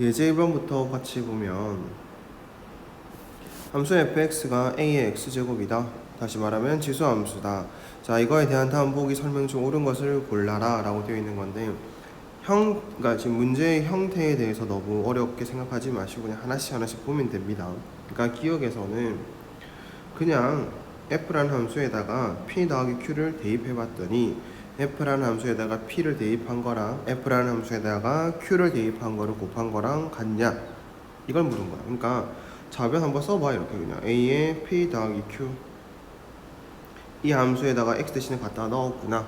예제 1번부터 같이 보면 함수 fx가 a의 x제곱이다. 다시 말하면 지수함수다. 자, 이거에 대한 다음 보기 설명 중 옳은 것을 골라라 라고 되어 있는 건데 그러니까 지금 문제의 형태에 대해서 너무 어렵게 생각하지 마시고 그냥 하나씩 보면 됩니다. 그러니까 기억에서는 그냥 f라는 함수에다가 p 더하기 q를 대입해 봤더니 f라는 함수에다가 p를 대입한 거랑 f라는 함수에다가 q를 대입한 거를 곱한 거랑 같냐, 이걸 물은 거야. 그러니까 좌변 한번 써봐. 이렇게 그냥 a에 p 더하기 q, 이 함수에다가 x 대신에 갖다 넣었구나.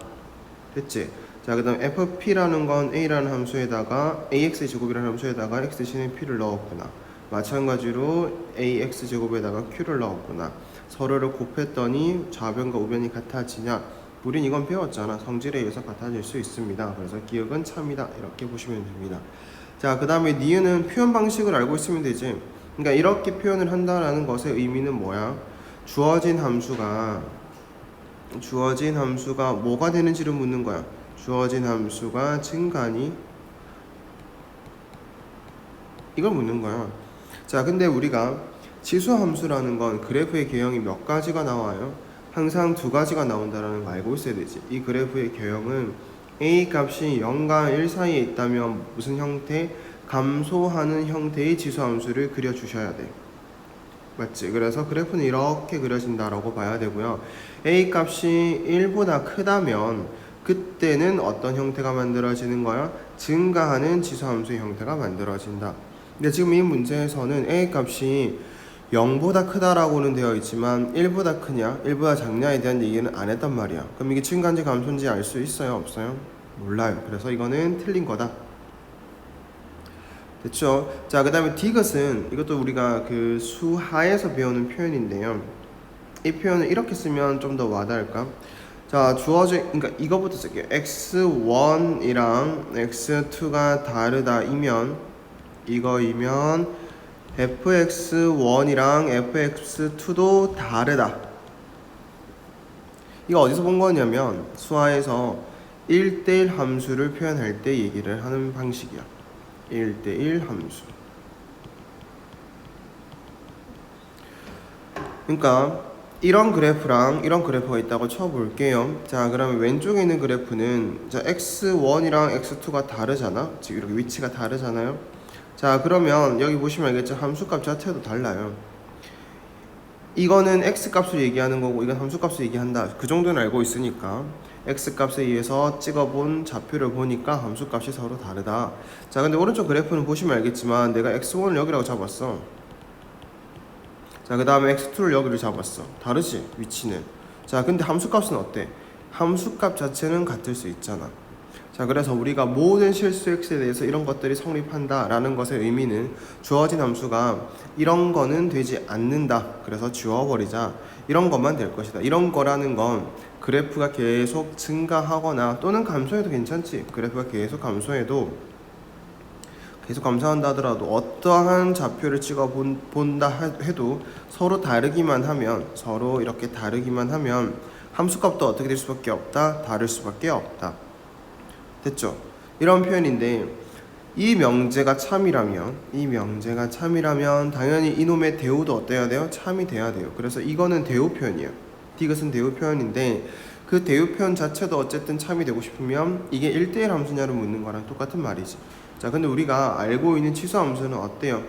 됐지? 자, 그 다음 fp라는 건 a라는 함수에다가 ax의 제곱이라는 함수에다가 x 대신에 p를 넣었구나. 마찬가지로 ax 제곱에다가 q를 넣었구나. 서로를 곱했더니 좌변과 우변이 같아지냐? 우린 이건 배웠잖아. 성질에 의해서 같아질 수 있습니다. 그래서 기억은 참이다. 이렇게 보시면 됩니다. 자, 그 다음에 니은은 표현 방식을 알고 있으면 되지. 그러니까 이렇게 표현을 한다라는 것의 의미는 뭐야? 주어진 함수가 뭐가 되는지를 묻는 거야. 주어진 함수가 증가니? 이걸 묻는 거야. 자, 근데 우리가 지수함수라는 건 그래프의 개형이 몇 가지가 나와요? 항상 두 가지가 나온다는 거 알고 있어야 되지. 이 그래프의 개형은 a 값이 0과 1 사이에 있다면 무슨 형태? 감소하는 형태의 지수함수를 그려주셔야 돼. 맞지? 그래서 그래프는 이렇게 그려진다라고 봐야 되고요. a 값이 1보다 크다면 그때는 어떤 형태가 만들어지는 거야? 증가하는 지수함수의 형태가 만들어진다. 근데 지금 이 문제에서는 a 값이 0보다 크다라고는 되어 있지만 1보다 크냐, 1보다 작냐에 대한 얘기는 안 했단 말이야. 그럼 이게 증가인지 감소인지 알 수 있어요? 없어요? 몰라요. 그래서 이거는 틀린 거다. 됐죠? 자, 그 다음에 디귿은 이것도 우리가 그 수하에서 배우는 표현인데요. 이 표현을 이렇게 쓰면 좀 더 와닿을까? 자, 주어진, 그러니까 이거부터 쓸게요. x1이랑 x2가 다르다 이면, 이거이면 fx1이랑 fx2도 다르다. 이거 어디서 본 거냐면 수하에서 1대1 함수를 표현할 때 얘기를 하는 방식이야. 1대1 함수. 그러니까 이런 그래프랑 이런 그래프가 있다고 쳐볼게요. 자, 그러면 왼쪽에 있는 그래프는 자, x1이랑 x2가 다르잖아. 지금 이렇게 위치가 다르잖아요. 자, 그러면 여기 보시면 알겠죠? 함수값 자체도 달라요. 이거는 x값을 얘기하는 거고 이건 함수값을 얘기한다. 그 정도는 알고 있으니까 x값에 의해서 찍어본 좌표를 보니까 함수값이 서로 다르다. 자, 근데 오른쪽 그래프는 보시면 알겠지만 내가 x1을 여기라고 잡았어. 자, 그 다음에 x2를 여기로 잡았어. 다르지? 위치는. 자, 근데 함수값은 어때? 함수값 자체는 같을 수 있잖아. 자, 그래서 우리가 모든 실수 x에 대해서 이런 것들이 성립한다 라는 것의 의미는 주어진 함수가 이런 거는 되지 않는다. 그래서 지워버리자. 이런 것만 될 것이다. 이런 거라는 건 그래프가 계속 증가하거나 또는 감소해도 괜찮지. 그래프가 계속 감소해도 계속 감소한다 하더라도 어떠한 좌표를 찍어 본다 해도 서로 다르기만 하면, 서로 이렇게 다르기만 하면 함수값도 어떻게 될 수밖에 없다? 다를 수밖에 없다. 됐죠? 이런 표현인데 이 명제가 참이라면 당연히 이놈의 대우도 어때야 돼요? 참이 돼야 돼요. 그래서 이거는 대우 표현이에요. 디귿은 대우 표현인데 그 대우 표현 자체도 어쨌든 참이 되고 싶으면 이게 1대1 함수냐를 묻는 거랑 똑같은 말이지. 자, 근데 우리가 알고 있는 치수 함수는 어때요?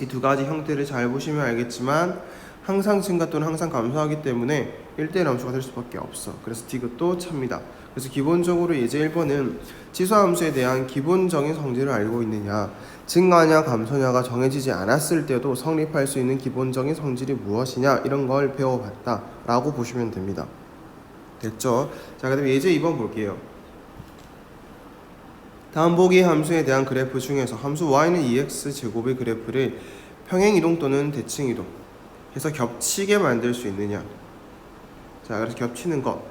이 두 가지 형태를 잘 보시면 알겠지만 항상 증가 또는 항상 감소하기 때문에 1대1 함수가 될 수밖에 없어. 그래서 디귿도 참이다. 그래서 기본적으로 예제 1번은 치수함수에 대한 기본적인 성질을 알고 있느냐, 증가냐 감소냐가 정해지지 않았을 때도 성립할 수 있는 기본적인 성질이 무엇이냐, 이런 걸 배워봤다 라고 보시면 됩니다. 됐죠? 자, 그 다음에 예제 2번 볼게요. 다음 보기 함수에 대한 그래프 중에서 함수 y는 2x제곱의 그래프를 평행이동 또는 대칭이동 해서 겹치게 만들 수 있느냐. 자, 그래서 겹치는 것,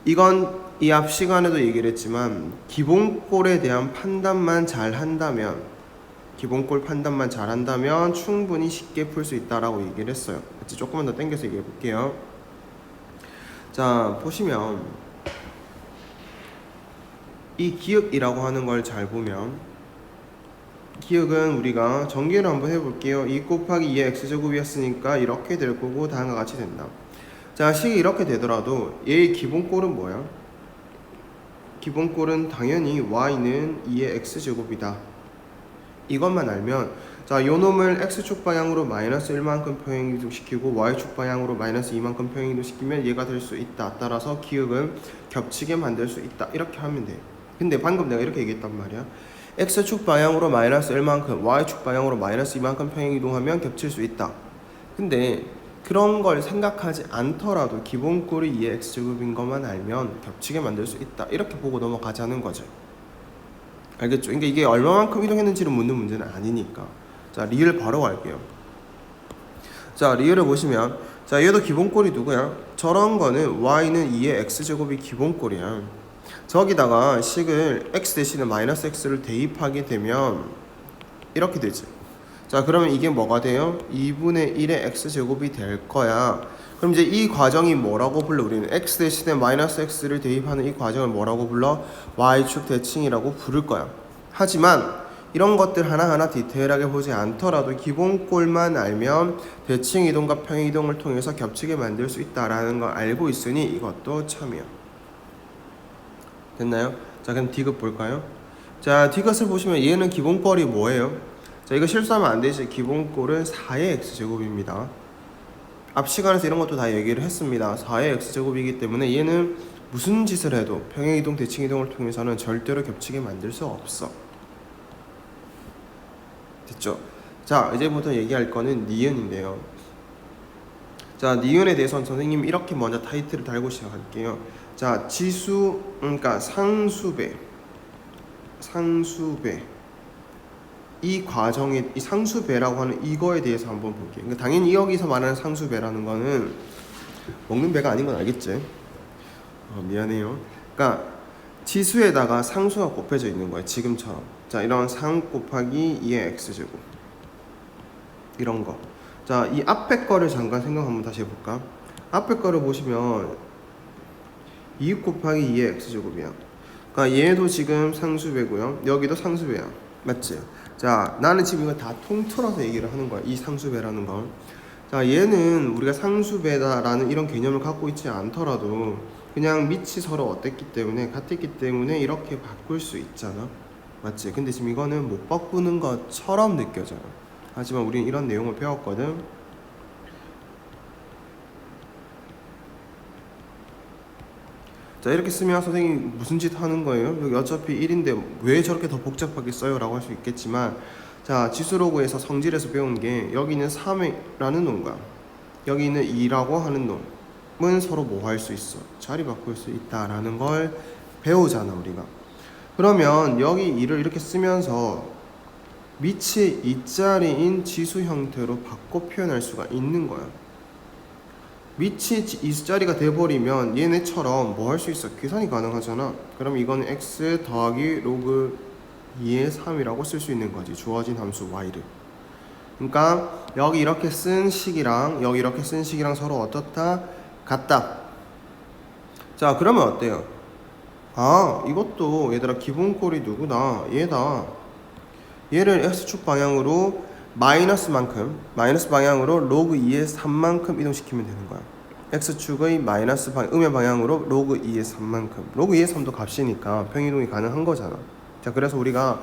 이건 이 앞 시간에도 얘기를 했지만 기본꼴에 대한 판단만 잘 한다면, 기본꼴 판단만 잘 한다면 충분히 쉽게 풀 수 있다라고 얘기를 했어요. 같이 조금만 더 당겨서 얘기해 볼게요. 자, 보시면 이 기역이라고 하는 걸 잘 보면 기억은 우리가 전개를 한번 해볼게요. 2 곱하기 2의 x제곱이었으니까 이렇게 될 거고 다음과 같이 된다. 자, 식이 이렇게 되더라도 얘의 기본꼴은 뭐야? 기본꼴은 당연히 y는 2의 x제곱이다. 이것만 알면, 자, 요 놈을 x축 방향으로 마이너스 1만큼 평행이동시키고 y축 방향으로 마이너스 2만큼 평행이동시키면 얘가 될 수 있다. 따라서 기억은 겹치게 만들 수 있다. 이렇게 하면 돼요. 근데 방금 내가 이렇게 얘기했단 말이야. x축 방향으로 마이너스 1만큼, y축 방향으로 마이너스 2만큼 평행이동하면 겹칠 수 있다. 근데 그런 걸 생각하지 않더라도 기본꼴이 2의 x제곱인 것만 알면 겹치게 만들 수 있다. 이렇게 보고 넘어가자는 거죠. 알겠죠? 그러니까 이게 얼마만큼 이동했는지를 묻는 문제는 아니니까. 자, 리을 바로 갈게요. 자, 리을을 보시면, 자, 얘도 기본꼴이 누구야? 저런 거는 y는 2의 x제곱이 기본꼴이야. 저기다가 식을 x 대신에 마이너스 x를 대입하게 되면 이렇게 되지. 자, 그러면 이게 뭐가 돼요? 2분의 1의 x제곱이 될 거야. 그럼 이제 이 과정이 뭐라고 불러? 우리는 x 대신에 마이너스 x를 대입하는 이 과정을 뭐라고 불러? y축 대칭이라고 부를 거야. 하지만 이런 것들 하나하나 디테일하게 보지 않더라도 기본꼴만 알면 대칭 이동과 평행 이동을 통해서 겹치게 만들 수 있다라는 걸 알고 있으니 이것도 참이야. 됐나요? 자, 그럼 디귿 볼까요? 자, 디귿을 보시면 얘는 기본꼴이 뭐예요? 자, 이거 실수하면 안 되지. 기본꼴은 4의 x제곱입니다. 앞 시간에서 이런 것도 다 얘기를 했습니다. 4의 x제곱이기 때문에 얘는 무슨 짓을 해도 평행이동, 대칭이동을 통해서는 절대로 겹치게 만들 수 없어. 됐죠? 자, 이제부터 얘기할 거는 니은인데요. 자, 니은에 대해서는 선생님이 이렇게 먼저 타이틀을 달고 시작할게요. 자, 지수, 그러니까 상수배 이 과정에 이 상수배라고 하는 이거에 대해서 한번 볼게요. 그러니까 당연히 여기서 말하는 상수배라는 거는 먹는 배가 아닌 건 알겠지? 미안해요. 그러니까 지수에다가 상수가 곱해져 있는 거예요. 지금처럼. 자, 이런 3 곱하기 2의 x제곱 이런 거. 자, 이 앞에 거를 잠깐 생각 한번 다시 해볼까? 앞에 거를 보시면 2 곱하기 2의 x제곱이야. 그러니까 얘도 지금 상수배고요. 여기도 상수배야. 맞지? 자, 나는 지금 이거 다 통틀어서 얘기를 하는 거야. 이 상수배라는 걸. 자, 얘는 우리가 상수배다라는 이런 개념을 갖고 있지 않더라도 그냥 밑이 서로 어땠기 때문에 같았기 때문에 이렇게 바꿀 수 있잖아. 맞지? 근데 지금 이거는 못 바꾸는 것처럼 느껴져요. 하지만 우리는 이런 내용을 배웠거든. 자, 이렇게 쓰면 선생님이 무슨 짓 하는 거예요? 여기 어차피 1인데 왜 저렇게 더 복잡하게 써요? 라고 할 수 있겠지만, 자, 지수로그에서 성질에서 배운 게 여기는 3이라는 놈과 여기는 2라고 하는 놈은 서로 뭐 할 수 있어? 자리 바꿀 수 있다라는 걸 배우잖아, 우리가. 그러면 여기 2를 이렇게 쓰면서 밑이 2자리인 지수 형태로 바꿔 표현할 수가 있는 거야. 밑이 2자리가 돼버리면 얘네처럼 뭐 할 수 있어? 계산이 가능하잖아. 그럼 이거는 x 더하기 로그 2의 3이라고 쓸 수 있는 거지. 주어진 함수 y를. 그러니까 여기 이렇게 쓴 식이랑 여기 이렇게 쓴 식이랑 서로 어떻다? 같다. 자, 그러면 어때요? 아, 이것도 얘들아 기본꼴이 누구다? 얘다. 얘를 x축 방향으로 마이너스 방향으로 로그 2의 3만큼 이동시키면 되는 거야. x축의 마이너스 음의 방향으로 로그 2의 3만큼. 로그 2의 3도 값이니까 평이동이 가능한 거잖아. 자, 그래서 우리가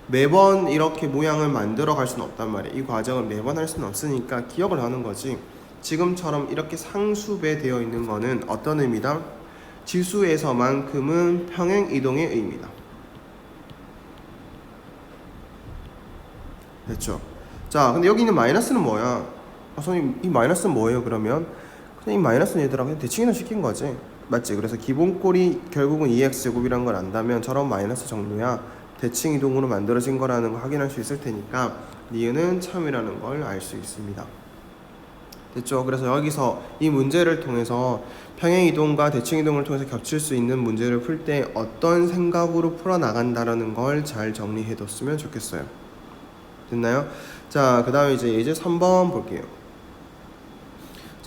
매번 이렇게 모양을 만들어 갈 수는 없단 말이야. 이 과정을 매번 할 수는 없으니까 기억을 하는 거지. 지금처럼 이렇게 상수배 되어 있는 거는 어떤 의미다? 지수에서만큼은 평행 이동의 의미다. 됐죠? 자, 근데 여기 있는 마이너스는 뭐야? 선생님, 이 마이너스는 뭐예요? 그러면 그냥 이 마이너스는 얘들아 그냥 대칭이동 시킨 거지. 맞지? 그래서 기본꼴이 결국은 2x제곱이라는 걸 안다면 저런 마이너스 정도야 대칭 이동으로 만들어진 거라는 걸 확인할 수 있을 테니까 니은은 참이라는 걸 알 수 있습니다. 됐죠? 그래서 여기서 이 문제를 통해서 평행 이동과 대칭 이동을 통해서 겹칠 수 있는 문제를 풀 때 어떤 생각으로 풀어나간다라는 걸 잘 정리해뒀으면 좋겠어요. 됐나요? 자, 그 다음에 이제 예제 3번 볼게요.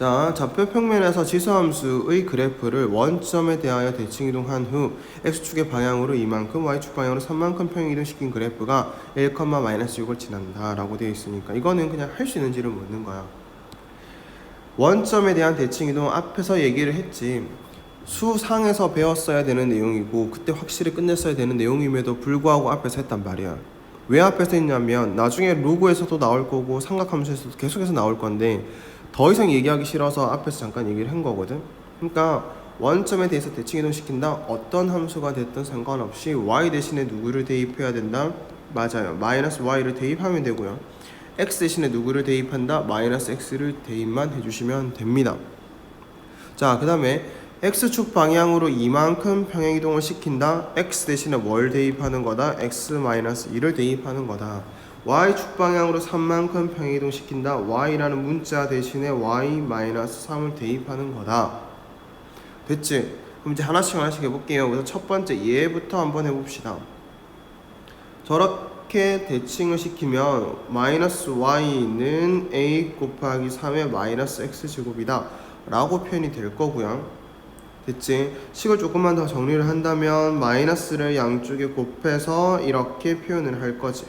자, 좌표 평면에서 지수함수의 그래프를 원점에 대하여 대칭 이동한 후 x축의 방향으로 이만큼, y축 방향으로 3만큼 평행 이동시킨 그래프가 1, -6을 지난다 라고 되어 있으니까 이거는 그냥 할 수 있는지를 묻는 거야. 원점에 대한 대칭 이동 앞에서 얘기를 했지. 수상에서 배웠어야 되는 내용이고 그때 확실히 끝냈어야 되는 내용임에도 불구하고 앞에서 했단 말이야. 왜 앞에서 했냐면 나중에 로그에서도 나올 거고 삼각함수에서도 계속해서 나올 건데 더 이상 얘기하기 싫어서 앞에서 잠깐 얘기를 한 거거든. 그러니까 원점에 대해서 대칭 이동시킨다. 어떤 함수가 됐든 상관없이 y 대신에 누구를 대입해야 된다? 맞아요. 마이너스 y를 대입하면 되고요. x 대신에 누구를 대입한다? 마이너스 x를 대입만 해주시면 됩니다. 자, 그 다음에 x축 방향으로 이만큼 평행이동을 시킨다. x 대신에 뭘 대입하는 거다? x-2를 대입하는 거다. y축 방향으로 3만큼 평행이동 시킨다. y라는 문자 대신에 y-3을 대입하는 거다. 됐지? 그럼 이제 하나씩 해볼게요. 그래서 첫 번째 얘부터 한번 해봅시다. 저렇게 대칭을 시키면 마이너스 y는 a 곱하기 3의 마이너스 x제곱이다 라고 표현이 될 거고요. 됐지? 식을 조금만 더 정리를 한다면 마이너스를 양쪽에 곱해서 이렇게 표현을 할 거지.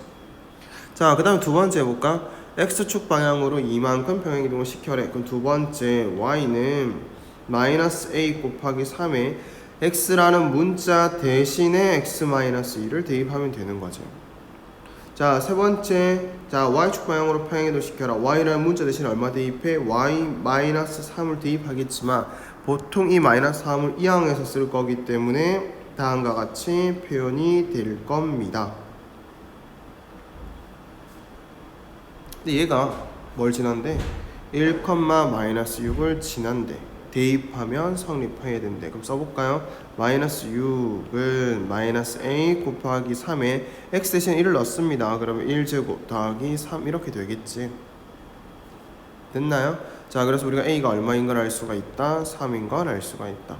자, 그 다음에 두 번째 해볼까? x축 방향으로 이만큼 평행이동을 시켜래. 그럼 두 번째 y는 마이너스 a 곱하기 3에 x라는 문자 대신에 x-2를 대입하면 되는 거죠. 자, 세 번째, 자 y축 방향으로 평행이동 시켜라. y라는 문자 대신에 얼마 대입해? y-3을 대입하겠지만 보통 이 -3을 이항에서 쓸 거기 때문에 다음과 같이 표현이 될 겁니다. 근데 얘가 뭘 지난대? 1,-6을 지난대. 대입하면 성립해야 된대. 그럼 써볼까요? -6은 -a 곱하기 3에 x 대신 1을 넣습니다. 그러면 1제곱 더하기 3 이렇게 되겠지. 됐나요? 자, 그래서 우리가 a가 얼마인 걸 알 수가 있다. 3인 걸 알 수가 있다.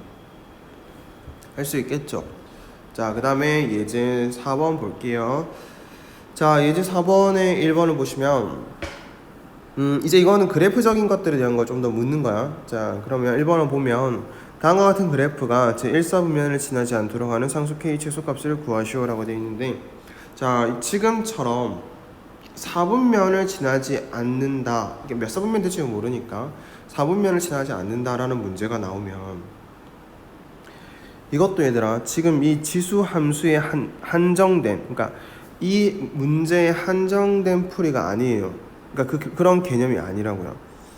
할 수 있겠죠? 자, 그 다음에 예제 4번 볼게요. 자, 예제 4번에 1번을 보시면 이제 이거는 그래프적인 것들에 대한 걸 좀 더 묻는 거야. 자, 그러면 1번을 보면 다음과 같은 그래프가 제1사분면을 지나지 않도록 하는 상수 k 최소값을 구하시오 라고 되어 있는데, 자, 지금처럼 4분면을 지나지 않는다. 이게 몇 사분면 될지 모르니까 4분면을 지나지 않는다라는 문제가 나오면 이것도 얘들아 지금 이 지수 함수에 한정된, 그러니까 이 문제에 한정된 풀이가 아니에요. 그러니까 그런 개념이 아니라고요.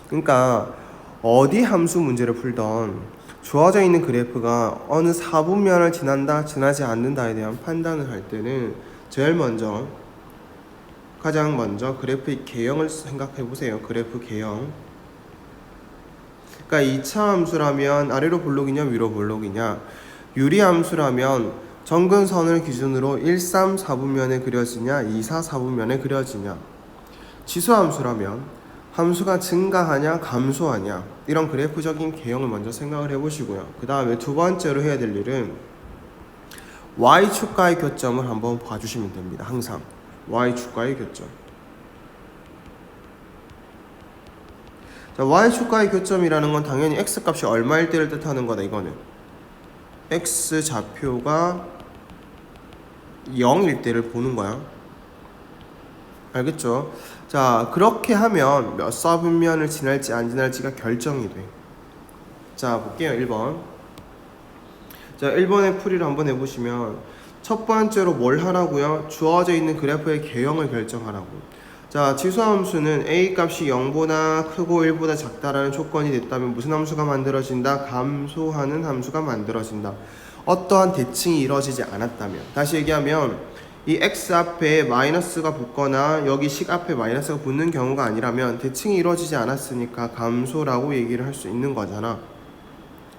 그러니까 어디 함수 문제를 풀던 주어져 있는 그래프가 어느 4분면을 지난다, 지나지 않는다에 대한 판단을 할 때는 가장 먼저 그래프의 개형을 생각해 보세요. 그래프 개형. 그러니까 2차 함수라면 아래로 볼록이냐 위로 볼록이냐, 유리 함수라면 정근선을 기준으로 1, 3, 4분면에 그려지냐 2, 4, 4분면에 그려지냐, 지수함수라면 함수가 증가하냐 감소하냐, 이런 그래프적인 개형을 먼저 생각을 해보시고요. 그 다음에 두 번째로 해야 될 일은 y축과의 교점을 한번 봐주시면 됩니다. 항상 y축과의 교점. 자, y축과의 교점이라는 건 당연히 x값이 얼마일 때를 뜻하는 거다. 이거는 x좌표가 0일 때를 보는 거야. 알겠죠? 자, 그렇게 하면 몇 사분면을 지날지 안 지날지가 결정이 돼. 자, 볼게요. 1번. 자, 1번의 풀이를 한번 해보시면 첫 번째로 뭘 하라고요? 주어져 있는 그래프의 개형을 결정하라고. 자, 지수함수는 a 값이 0보다 크고 1보다 작다라는 조건이 됐다면 무슨 함수가 만들어진다? 감소하는 함수가 만들어진다. 어떠한 대칭이 이루어지지 않았다면, 다시 얘기하면 이 x 앞에 마이너스가 붙거나 여기 식 앞에 마이너스가 붙는 경우가 아니라면 대칭이 이루어지지 않았으니까 감소라고 얘기를 할 수 있는 거잖아.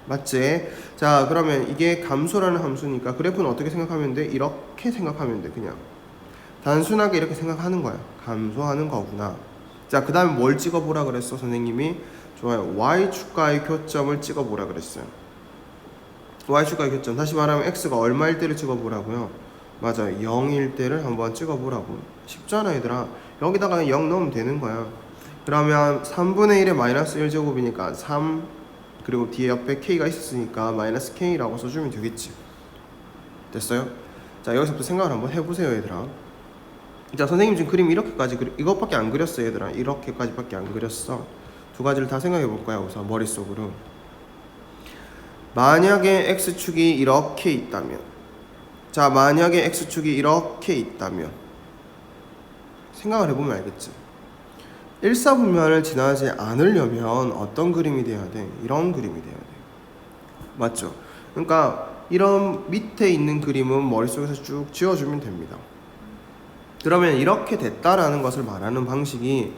맞지? 자, 그러면 이게 감소라는 함수니까 그래프는 어떻게 생각하면 돼? 이렇게 생각하면 돼. 그냥 단순하게 이렇게 생각하는 거야. 감소하는 거구나. 자, 그 다음에 뭘 찍어보라 그랬어 선생님이? 좋아요. y축과의 교점을 찍어보라 그랬어요. y축과의 교점, 다시 말하면 x가 얼마일 때를 찍어보라고요? 맞아요. 0일 때를 한번 찍어보라고. 쉽잖아 얘들아. 여기다가 0 넣으면 되는 거야. 그러면 3분의 1의 마이너스 1제곱이니까 3 그리고 뒤에 옆에 k가 있었으니까 마이너스 k라고 써주면 되겠지. 됐어요? 자, 여기서부터 생각을 한번 해보세요, 얘들아. 자, 선생님 지금 그림 이렇게까지 이것밖에 안 그렸어, 얘들아. 이렇게까지밖에 안 그렸어. 두 가지를 다 생각해 볼 거야, 우선 머릿속으로. 만약에 x축이 이렇게 있다면, 자, 만약에 x축이 이렇게 있다면 생각을 해보면 알겠지. 일사분면을 지나지 않으려면 어떤 그림이 돼야 돼? 이런 그림이 돼야 돼. 맞죠? 그러니까 이런 밑에 있는 그림은 머릿속에서 쭉 지워주면 됩니다. 그러면 이렇게 됐다라는 것을 말하는 방식이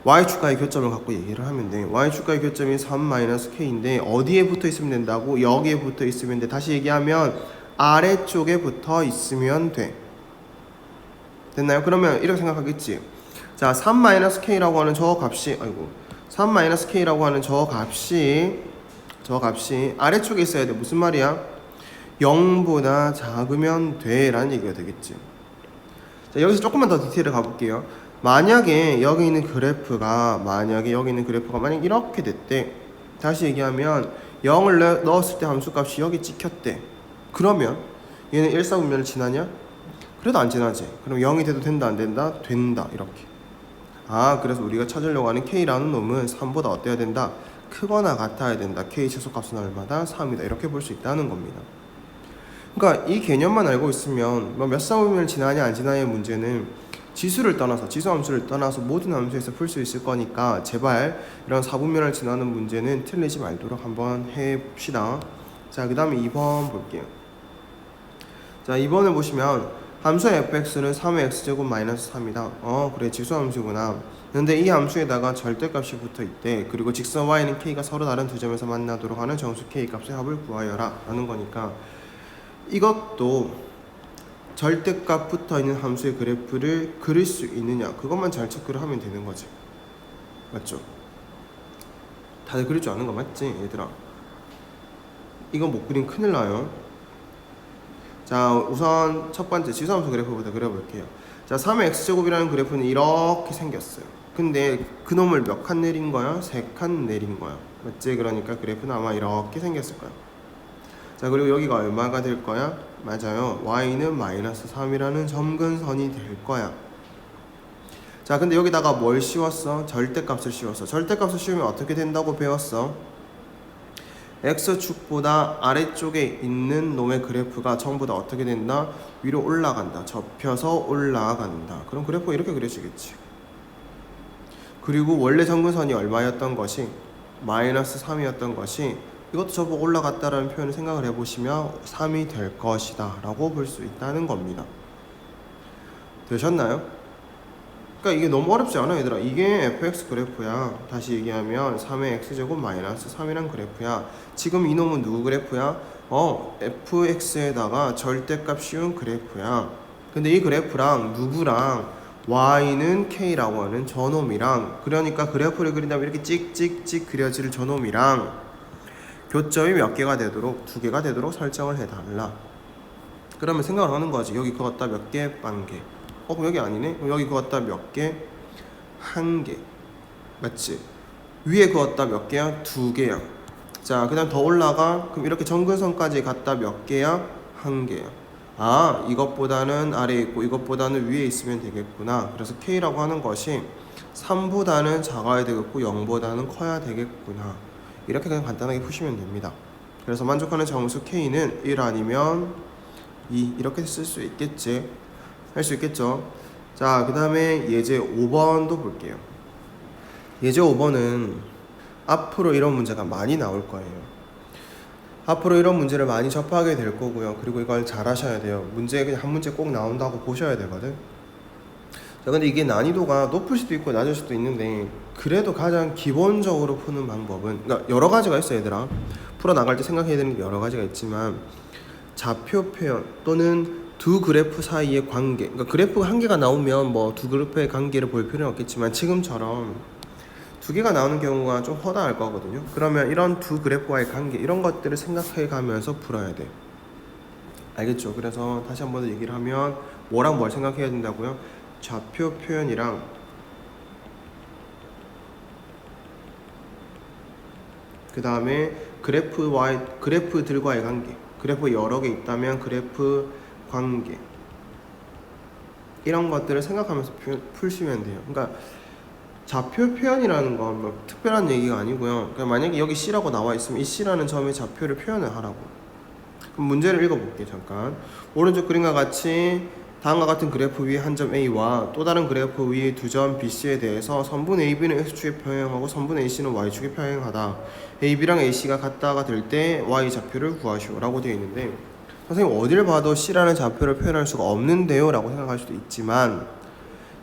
y축과의 교점을 갖고 얘기를 하면 돼. y축과의 교점이 3-k인데 어디에 붙어 있으면 된다고? 여기에 붙어 있으면 돼. 다시 얘기하면 아래쪽에 붙어 있으면 돼. 됐나요? 그러면 이렇게 생각하겠지. 자, 3-k라고 하는 저 값이 3-k라고 하는 저 값이 아래쪽에 있어야 돼. 무슨 말이야? 0보다 작으면 돼 라는 얘기가 되겠지. 자, 여기서 조금만 더 디테일을 가볼게요. 만약에 여기 있는 그래프가 만약 이렇게 됐대. 다시 얘기하면 0을 넣었을 때 함수값이 여기 찍혔대. 그러면 얘는 일사분면을 지나냐? 그래도 안 지나지. 그럼 0이 돼도 된다 안 된다? 된다. 이렇게. 그래서 우리가 찾으려고 하는 k라는 놈은 3보다 어때야 된다? 크거나 같아야 된다. k 최소값은 얼마다? 3이다. 이렇게 볼 수 있다는 겁니다. 그러니까 이 개념만 알고 있으면 몇 사분면을 지나냐 안 지나냐의 문제는 지수함수를 떠나서 모든 함수에서 풀 수 있을 거니까 제발 이런 사분면을 지나는 문제는 틀리지 말도록 한번 해봅시다. 자, 그 다음에 2번 볼게요. 자, 2번을 보시면 함수의 fx는 3의 x제곱 마이너스 3이다. 그래, 지수함수구나. 근데 이 함수에다가 절대값이 붙어 있대. 그리고 직선 y는 k가 서로 다른 두 점에서 만나도록 하는 정수 k 값의 합을 구하여라 라는 거니까 이것도 절대값 붙어있는 함수의 그래프를 그릴 수 있느냐, 그것만 잘 체크를 하면 되는 거지. 맞죠? 다들 그릴 줄 아는 거 맞지, 얘들아? 이거 못 그리면 큰일 나요. 자, 우선 첫 번째 지수함수 그래프부터 그려볼게요. 자, 3의 x제곱이라는 그래프는 이렇게 생겼어요. 근데 그놈을 몇 칸 내린 거야? 3칸 내린 거야. 맞지? 그러니까 그래프는 아마 이렇게 생겼을 거야. 자, 그리고 여기가 얼마가 될 거야? 맞아요. y는 마이너스 3이라는 점근선이 될 거야. 자, 근데 여기다가 뭘 씌웠어? 절대값을 씌웠어. 절대값을 씌우면 어떻게 된다고 배웠어? x축보다 아래쪽에 있는 놈의 그래프가 전부 다 어떻게 된다? 위로 올라간다. 접혀서 올라간다. 그럼 그래프가 이렇게 그려지겠지. 그리고 원래 점근선이 얼마였던 것이? 마이너스 3이었던 것이 이것도 저보고 올라갔다라는 표현을 생각을 해보시면 3이 될 것이다 라고 볼 수 있다는 겁니다. 되셨나요? 그러니까 이게 너무 어렵지 않아, 얘들아. 이게 fx 그래프야. 다시 얘기하면 3의 x제곱 마이너스 3이란 그래프야. 지금 이놈은 누구 그래프야? fx에다가 절대값 씌운 그래프야. 근데 이 그래프랑 누구랑 y는 k라고 하는 저놈이랑, 그러니까 그래프를 그린다면 이렇게 찍찍찍 그려질 저놈이랑 교점이 몇 개가 되도록, 2개가 되도록 설정을 해달라. 그러면 생각을 하는 거지. 여기 그었다 몇 개? 1개. 그럼 여기 아니네? 그럼 여기 그었다 몇 개? 1개. 맞지? 위에 그었다 몇 개야? 2개야. 자, 그 다음 더 올라가. 그럼 이렇게 점근선까지 갔다 몇 개야? 1개야. 이것보다는 아래에 있고 이것보다는 위에 있으면 되겠구나. 그래서 K라고 하는 것이 3보다는 작아야 되겠고 0보다는 커야 되겠구나. 이렇게 그냥 간단하게 푸시면 됩니다. 그래서 만족하는 정수 K는 1 아니면 2 이렇게 쓸 수 있겠지. 할 수 있겠죠. 자, 그 다음에 예제 5번도 볼게요. 예제 5번은 앞으로 이런 문제가 많이 나올 거예요. 앞으로 이런 문제를 많이 접하게 될 거고요. 그리고 이걸 잘 하셔야 돼요. 문제 그냥 한 문제 꼭 나온다고 보셔야 되거든. 자, 근데 이게 난이도가 높을 수도 있고 낮을 수도 있는데 그래도 가장 기본적으로 푸는 방법은, 그러니까 여러 가지가 있어요, 얘들아. 풀어 나갈 때 생각해야 되는 게 여러 가지가 있지만 좌표 표현 또는 두 그래프 사이의 관계, 그러니까 그래프가 한 개가 나오면 뭐 두 그래프의 관계를 볼 필요는 없겠지만 지금처럼 두 개가 나오는 경우가 좀 허다할 거거든요. 그러면 이런 두 그래프와의 관계, 이런 것들을 생각해 가면서 풀어야 돼. 알겠죠? 그래서 다시 한 번 더 얘기를 하면 뭐랑 뭘 생각해야 된다고요? 좌표 표현이랑 그 다음에 그래프들과의 관계, 그래프 여러 개 있다면 그래프 관계, 이런 것들을 생각하면서 푸시면 돼요. 그러니까 좌표 표현이라는 건 뭐 특별한 얘기가 아니고요. 그냥 만약에 여기 C라고 나와 있으면 이 C라는 점의 좌표를 표현을 하라고. 그럼 문제를 읽어볼게요. 잠깐. 오른쪽 그림과 같이 다음과 같은 그래프 위의 한 점 A와 또 다른 그래프 위의 두 점 BC에 대해서 선분 AB는 X축에 평행하고 선분 AC는 Y축에 평행하다. AB랑 AC가 같다가 될 때 Y 좌표를 구하시오 라고 되어 있는데, 선생님 어딜 봐도 C라는 좌표를 표현할 수가 없는데요 라고 생각할 수도 있지만,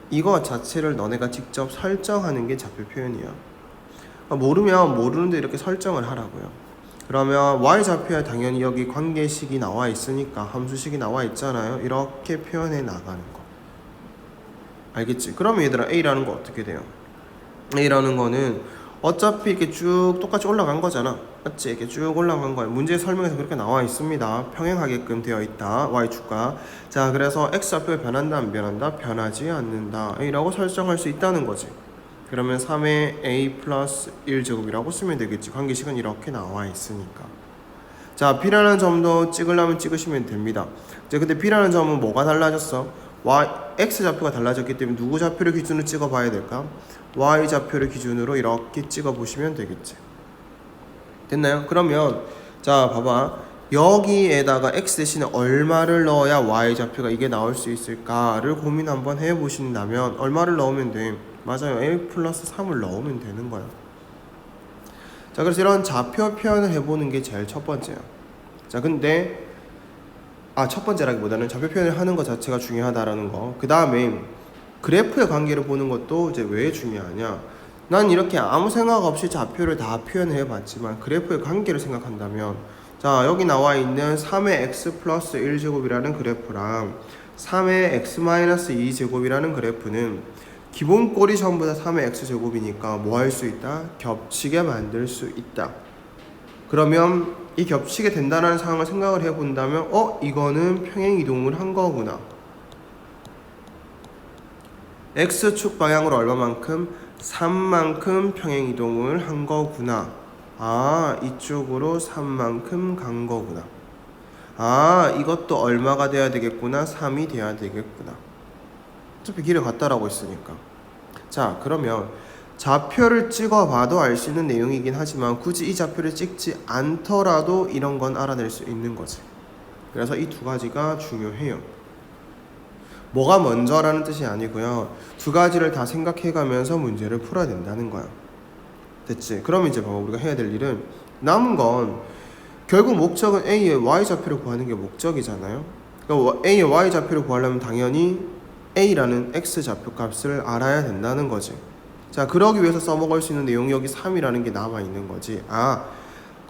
이거 자체를 너네가 직접 설정하는 게 좌표 표현이야. 모르면 모르는데 이렇게 설정을 하라고요. 그러면 Y좌표에 당연히 여기 관계식이 나와 있으니까, 함수식이 나와 있잖아요. 이렇게 표현해 나가는 거. 알겠지? 그러면 얘들아 A라는 거 어떻게 돼요? A라는 거는 어차피 이렇게 쭉 똑같이 올라간 거잖아. 맞지? 이렇게 쭉 올라간 거야. 문제 설명에서 그렇게 나와 있습니다. 평행하게끔 되어 있다. Y축과. 자, 그래서 X좌표가 변한다 안 변한다? 변하지 않는다. A라고 설정할 수 있다는 거지. 그러면 3의 A 플러스 1제곱이라고 쓰면 되겠지. 관계식은 이렇게 나와 있으니까. 자, B라는 점도 찍으려면 찍으시면 됩니다. 이제 근데 B라는 점은 뭐가 달라졌어? X좌표가 달라졌기 때문에 누구 좌표를 기준으로 찍어봐야 될까? Y좌표를 기준으로 이렇게 찍어보시면 되겠지. 됐나요? 그러면 자, 봐봐. 여기에다가 X 대신에 얼마를 넣어야 Y좌표가 이게 나올 수 있을까를 고민 한번 해보신다면 얼마를 넣으면 돼? 맞아요. A 플러스 3을 넣으면 되는 거야. 자, 그래서 이런 좌표 표현을 해보는 게 제일 첫 번째야. 자, 근데 첫 번째라기보다는 좌표 표현을 하는 것 자체가 중요하다라는 거. 그 다음에 그래프의 관계를 보는 것도 이제 왜 중요하냐? 난 이렇게 아무 생각 없이 좌표를 다 표현해 봤지만 그래프의 관계를 생각한다면, 자, 여기 나와 있는 3의 x 플러스 1제곱이라는 그래프랑 3의 x 마이너스 2제곱이라는 그래프는 기본 꼴이 전부 다 3의 x제곱이니까 뭐 할 수 있다? 겹치게 만들 수 있다. 그러면 이 겹치게 된다는 상황을 생각을 해본다면 이거는 평행이동을 한 거구나. x축 방향으로 얼마만큼? 3만큼 평행이동을 한 거구나. 이쪽으로 3만큼 간 거구나. 이것도 얼마가 돼야 되겠구나? 3이 돼야 되겠구나. 어차피 길을 갔다라고 했으니까. 자, 그러면 좌표를 찍어봐도 알 수 있는 내용이긴 하지만 굳이 이 좌표를 찍지 않더라도 이런 건 알아낼 수 있는 거지. 그래서 이 두 가지가 중요해요. 뭐가 먼저라는 뜻이 아니고요. 두 가지를 다 생각해가면서 문제를 풀어야 된다는 거야. 됐지? 그럼 이제 봐봐. 우리가 해야 될 일은, 남은 건 결국 목적은 A의 Y좌표를 구하는 게 목적이잖아요. 그러니까 A의 Y좌표를 구하려면 당연히 A라는 X좌표 값을 알아야 된다는 거지. 자, 그러기 위해서 써먹을 수 있는 내용이 여기 3이라는 게 남아있는 거지.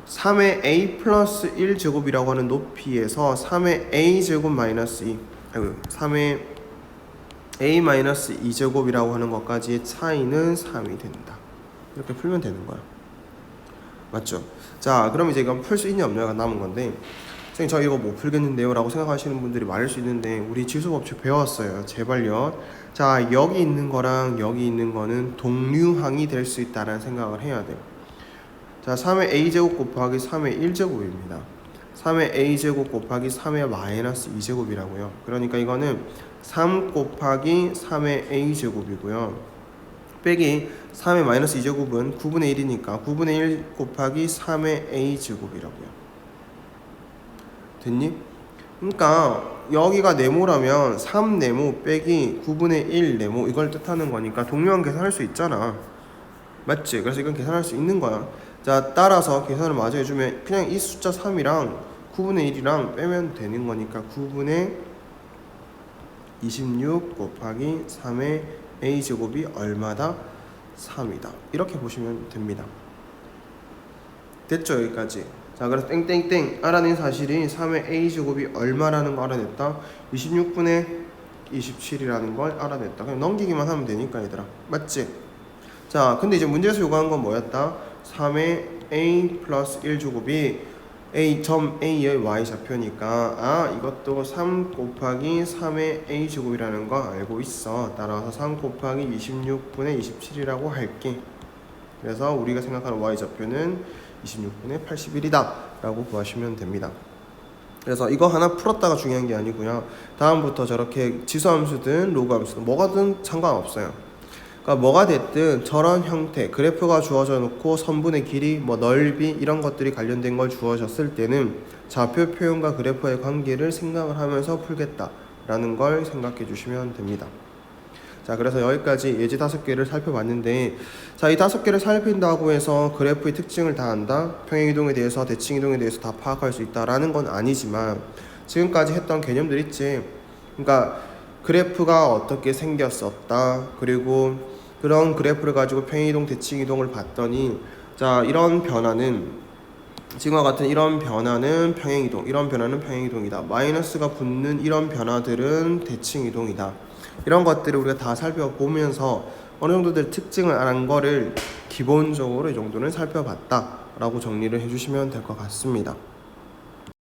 3의 A 플러스 1제곱이라고 하는 높이에서 3의 A제곱 마이너스 2 3의 A 마이너스 2제곱이라고 하는 것까지의 차이는 3이 된다. 이렇게 풀면 되는 거야. 맞죠? 자, 그럼 이제 이건 풀 수 있냐 없냐가 남은 건데, 선생님 저 이거 못 풀겠는데요 라고 생각하시는 분들이 많을 수 있는데, 우리 지수법칙 배웠어요. 제발요. 자, 여기 있는 거랑 여기 있는 거는 동류항이 될 수 있다는 생각을 해야 돼요. 자, 3의 A제곱 곱하기 3의 1제곱입니다. 3의 A제곱 곱하기 3의 마이너스 2제곱이라고요. 그러니까 이거는 3 곱하기 3의 A제곱이고요. 빼기 3의 마이너스 2제곱은 9분의 1이니까 9분의 1 곱하기 3의 A제곱이라고요. 됐니? 그러니까 여기가 네모라면 3 네모 빼기 9분의 1 네모, 이걸 뜻하는 거니까 동류항 계산할 수 있잖아. 맞지? 그래서 이건 계산할 수 있는 거야. 자, 따라서 계산을 마저 해주면 그냥 이 숫자 3이랑 9분의 1이랑 빼면 되는 거니까 9분의 26 곱하기 3의 A제곱이 얼마다? 3이다. 이렇게 보시면 됩니다. 됐죠? 여기까지. 자, 그래서 땡땡땡 알아낸 사실이 3의 A제곱이 얼마라는 거 알아냈다. 26분의 27이라는 걸 알아냈다. 그냥 넘기기만 하면 되니까 얘들아. 맞지? 자, 근데 이제 문제에서 요구한 건 뭐였다? 3의 A 플러스 1제곱이 점 A의 Y좌표니까 이것도 3 곱하기 3의 A제곱이라는 거 알고 있어. 따라서 3 곱하기 26분의 27이라고 할게. 그래서 우리가 생각하는 Y좌표는 26분의 81이다 라고 구하시면 됩니다. 그래서 이거 하나 풀었다가 중요한 게 아니고요. 다음부터 저렇게 지수함수든 로그함수든 뭐가든 상관없어요. 그러니까 뭐가 됐든 저런 형태, 그래프가 주어져 놓고 선분의 길이, 뭐 넓이 이런 것들이 관련된 걸 주어졌을 때는 좌표 표현과 그래프의 관계를 생각을 하면서 풀겠다라는 걸 생각해 주시면 됩니다. 자, 그래서 여기까지 예제 5개를 살펴봤는데, 자, 이 5개를 살핀다고 해서 그래프의 특징을 다 안다, 평행이동에 대해서, 대칭이동에 대해서 다 파악할 수 있다라는 건 아니지만 지금까지 했던 개념들 있지. 그러니까 그래프가 어떻게 생겼었다, 그리고 그런 그래프를 가지고 평행이동, 대칭이동을 봤더니, 자, 이런 변화는 지금과 같은 이런 변화는 평행이동, 이런 변화는 평행이동이다. 마이너스가 붙는 이런 변화들은 대칭이동이다. 이런 것들을 우리가 다 살펴보면서 어느 정도들 특징을 안 거를 기본적으로 이 정도는 살펴봤다 라고 정리를 해주시면 될 것 같습니다.